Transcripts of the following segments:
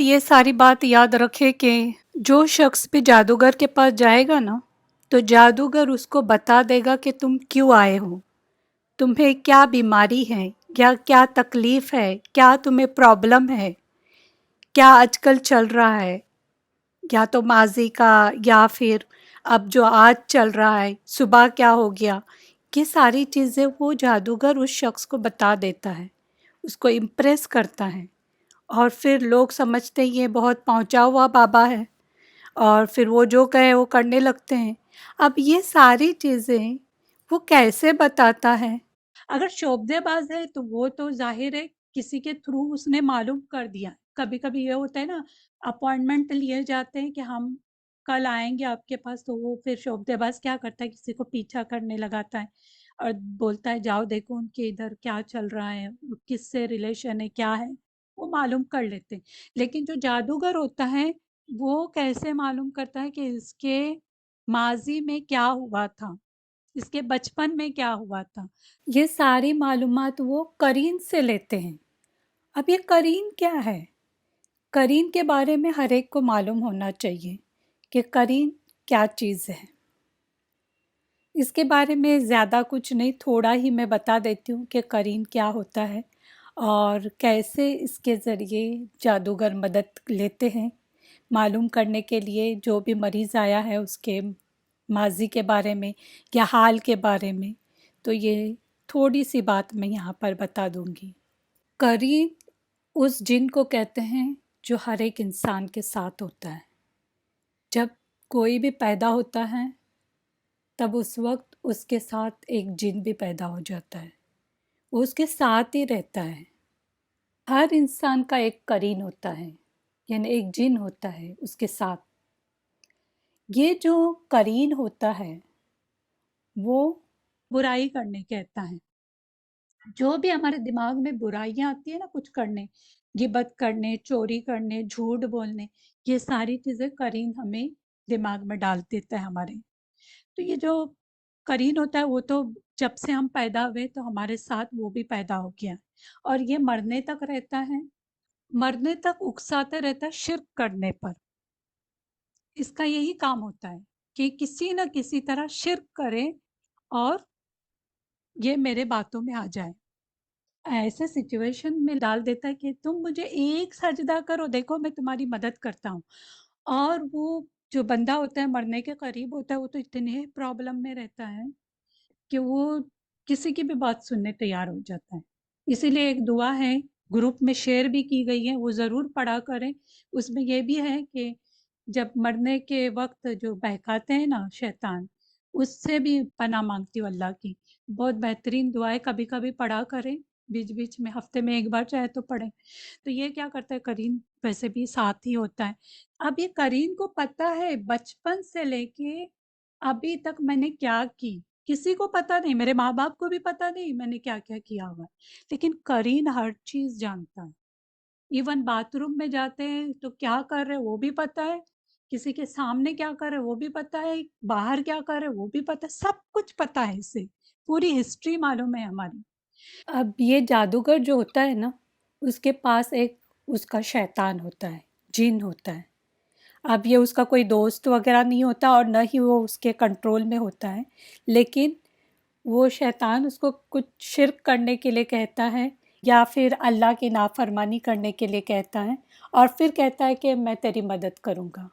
ये सारी बात याद रखे कि जो शख्स भी जादूगर के पास जाएगा ना, तो जादूगर उसको बता देगा कि तुम क्यों आए हो, तुम्हें क्या बीमारी है, या क्या तकलीफ है, क्या तुम्हें प्रॉब्लम है, क्या आजकल चल रहा है, या तो माजी का, या फिर अब जो आज चल रहा है, सुबह क्या हो गया। ये सारी चीज़ें वो जादूगर उस शख्स को बता देता है, उसको इम्प्रेस करता है। और फिर लोग समझते हैं ये बहुत पहुंचा हुआ बाबा है, और फिर वो जो कहे वो करने लगते हैं। अब ये सारी चीज़ें वो कैसे बताता है? अगर शोबदेबाज है तो वो तो जाहिर है किसी के थ्रू उसने मालूम कर दिया। कभी कभी ये होता है ना, अपॉइंटमेंट लिए जाते हैं कि हम कल आएंगे आपके पास, तो वो फिर शोबदेबाज क्या करता है, किसी को पीछा करने लगाता है और बोलता है जाओ देखो उनके इधर क्या चल रहा है, किससे रिलेशन है, क्या है, वो मालूम कर लेते हैं। लेकिन जो जादूगर होता है वो कैसे मालूम करता है कि इसके माजी में क्या हुआ था, इसके बचपन में क्या हुआ था। ये सारी मालूमात वो करीन से लेते हैं। अब ये करीन क्या है? करीन के बारे में हर एक को मालूम होना चाहिए कि करीन क्या चीज़ है। इसके बारे में ज़्यादा कुछ नहीं, थोड़ा ही मैं बता देती हूँ कि करीन क्या होता है और कैसे इसके ज़रिए जादूगर मदद लेते हैं मालूम करने के लिए, जो भी मरीज़ आया है उसके माजी के बारे में या हाल के बारे में। तो ये थोड़ी सी बात मैं यहाँ पर बता दूँगी। करीन उस जिन को कहते हैं जो हर एक इंसान के साथ होता है। जब कोई भी पैदा होता है तब उस वक्त उसके साथ एक जिन भी पैदा हो जाता है, वो उसके साथ ही रहता है। हर इंसान का एक करीन होता है, यानी एक जिन होता है उसके साथ। ये जो करीन होता है वो बुराई करने कहता है। जो भी हमारे दिमाग में बुराइयां आती है ना, कुछ करने, गिबत करने, चोरी करने, झूठ बोलने, ये सारी चीजें करीन हमें दिमाग में डाल देता है हमारे। तो ये जो करीन होता है वो तो जब से हम पैदा हुए तो हमारे साथ वो भी पैदा हो गया, और ये मरने तक रहता है। मरने तक उकसाते रहता है शिर्क करने पर। इसका यही काम होता है कि किसी न किसी तरह शिर्क करे और ये मेरे बातों में आ जाए। ऐसे सिचुएशन में डाल देता है कि तुम मुझे एक सजदा करो, देखो मैं तुम्हारी मदद करता हूँ। और वो जो बंदा होता है मरने के करीब होता है, वो तो इतने प्रॉब्लम में रहता है कि वो किसी की भी बात सुनने तैयार हो जाता है। इसीलिए एक दुआ है, ग्रुप में शेयर भी की गई है, वो ज़रूर पढ़ा करें। उसमें ये भी है कि जब मरने के वक्त जो बहकाते हैं ना शैतान, उससे भी पनाह मांगती हूँ अल्लाह की। बहुत बेहतरीन दुआ है, कभी कभी पढ़ा करें, बीच बीच में हफ्ते में एक बार चाहे तो पढ़ें। तो ये क्या करता है, करीन वैसे भी साथ ही होता है। अब ये करीन को पता है बचपन से लेके अभी तक मैंने क्या की, किसी को पता नहीं, मेरे माँ बाप को भी पता नहीं मैंने क्या क्या किया हुआ है, लेकिन करीन हर चीज जानता है। इवन बाथरूम में जाते हैं तो क्या कर रहे हैं वो भी पता है, किसी के सामने क्या कर रहे हैं वो भी पता है, बाहर क्या कर रहे हैं वो भी पता है, सब कुछ पता है इसे, पूरी हिस्ट्री मालूम है हमारी। अब ये जादूगर जो होता है ना, उसके पास एक उसका शैतान होता है, जिन होता है। अब ये उसका कोई दोस्त वगैरह नहीं होता और न ही वो उसके कंट्रोल में होता है, लेकिन वो शैतान उसको कुछ शिर्क करने के लिए कहता है या फिर अल्लाह की नाफरमानी करने के लिए कहता है, और फिर कहता है कि मैं तेरी मदद करूँगा।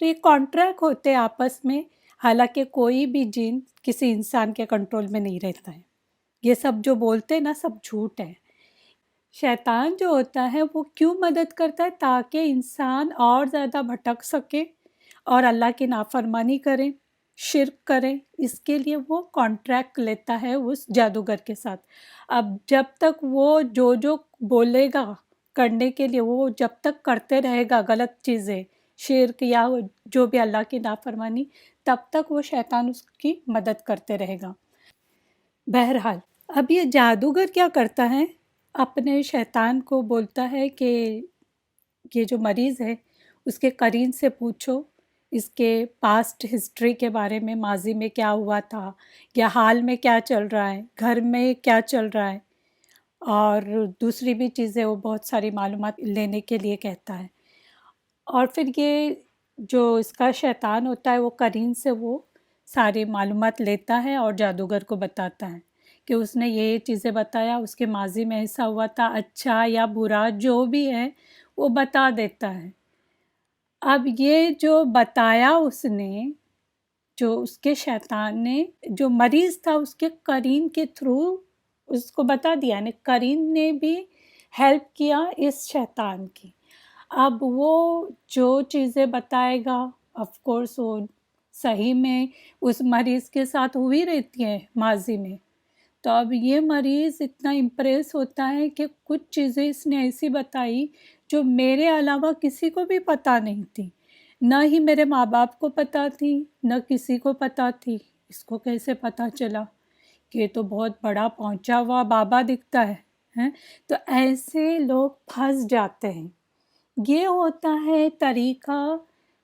तो ये कॉन्ट्रैक्ट होते हैं आपस में। हालांकि कोई भी जिन किसी इंसान के कंट्रोल में नहीं रहता है। ये सब जो बोलते हैं ना, सब झूठ है। शैतान जो होता है वो क्यों मदद करता है, ताकि इंसान और ज़्यादा भटक सके और अल्लाह की नाफरमानी करे, शिर्क करे। इसके लिए वो कॉन्ट्रैक्ट लेता है उस जादूगर के साथ। अब जब तक वो जो जो बोलेगा करने के लिए, वो जब तक करते रहेगा गलत चीज़ें, शिर्क या जो भी अल्लाह की नाफरमानी, तब तक वो शैतान उसकी मदद करते रहेगा। बहरहाल, अब ये जादूगर क्या करता है, अपने शैतान को बोलता है कि ये जो मरीज़ है उसके करीन से पूछो, इसके पास्ट हिस्ट्री के बारे में, माजी में क्या हुआ था या हाल में क्या चल रहा है, घर में क्या चल रहा है, और दूसरी भी चीज़ें वो बहुत सारी मालूमात लेने के लिए कहता है। اور پھر یہ جو اس کا شیطان ہوتا ہے وہ قرین سے وہ ساری معلومات لیتا ہے اور جادوگر کو بتاتا ہے کہ اس نے یہ چیزیں بتایا، اس کے ماضی میں ایسا ہوا تھا، اچھا یا برا جو بھی ہے وہ بتا دیتا ہے۔ اب یہ جو بتایا اس نے، جو اس کے شیطان نے، جو مریض تھا اس کے قرین کے تھرو اس کو بتا دیا، یعنی قرین نے بھی ہیلپ کیا اس شیطان کی۔ اب وہ جو چیزیں بتائے گا آف کورس وہ صحیح میں اس مریض کے ساتھ ہوئی رہتی ہیں ماضی میں، تو اب یہ مریض اتنا امپریس ہوتا ہے کہ کچھ چیزیں اس نے ایسی بتائی جو میرے علاوہ کسی کو بھی پتہ نہیں تھی، نہ ہی میرے ماں باپ کو پتہ تھی، نہ کسی کو پتہ تھی۔ اس کو کیسے پتہ چلا کہ یہ تو بہت بڑا پہنچا ہوا بابا دکھتا ہے، ہیں؟ تو ایسے لوگ پھنس جاتے ہیں۔ یہ ہوتا ہے طریقہ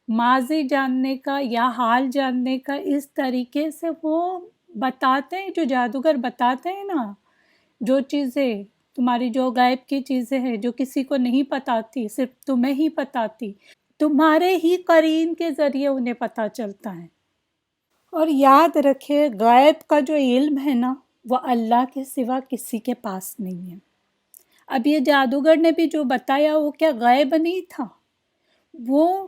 ماضی جاننے کا یا حال جاننے کا، اس طریقے سے وہ بتاتے ہیں، جو جادوگر بتاتے ہیں نا، جو چیزیں تمہاری جو غیب کی چیزیں ہیں جو کسی کو نہیں پتہ تھی، صرف تمہیں ہی پتہ تھی، تمہارے ہی قرین کے ذریعے انہیں پتہ چلتا ہے۔ اور یاد رکھے غیب کا جو علم ہے نا وہ اللہ کے سوا کسی کے پاس نہیں ہے۔ اب یہ جادوگر نے بھی جو بتایا وہ کیا غیب نہیں تھا، وہ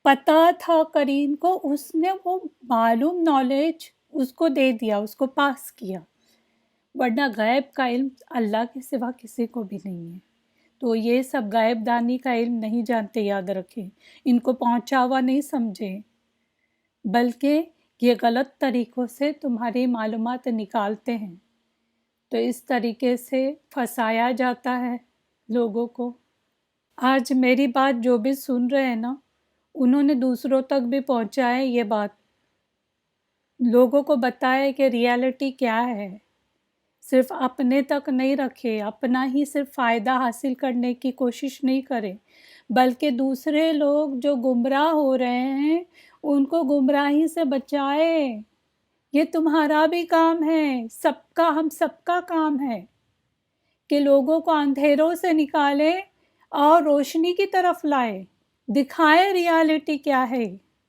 پتہ تھا قرین کو، اس نے وہ معلوم نالج اس کو دے دیا، اس کو پاس کیا، ورنہ غیب کا علم اللہ کے سوا کسی کو بھی نہیں ہے۔ تو یہ سب غیب دانی کا علم نہیں جانتے، یاد رکھیں، ان کو پہنچا ہوا نہیں سمجھے، بلکہ یہ غلط طریقوں سے تمہاری معلومات نکالتے ہیں، تو اس طریقے سے پھنسایا جاتا ہے لوگوں کو۔ آج میری بات جو بھی سن رہے ہیں نا، انہوں نے دوسروں تک بھی پہنچائے یہ بات، لوگوں کو بتائے کہ ریالٹی کیا ہے، صرف اپنے تک نہیں رکھے، اپنا ہی صرف فائدہ حاصل کرنے کی کوشش نہیں کرے، بلکہ دوسرے لوگ جو گمراہ ہو رہے ہیں ان کو گمراہی سے بچائے۔ یہ تمہارا بھی کام ہے، ہم سب کا کام ہے کہ لوگوں کو اندھیروں سے نکالے اور روشنی کی طرف لائے، دکھائے ریالٹی کیا ہے۔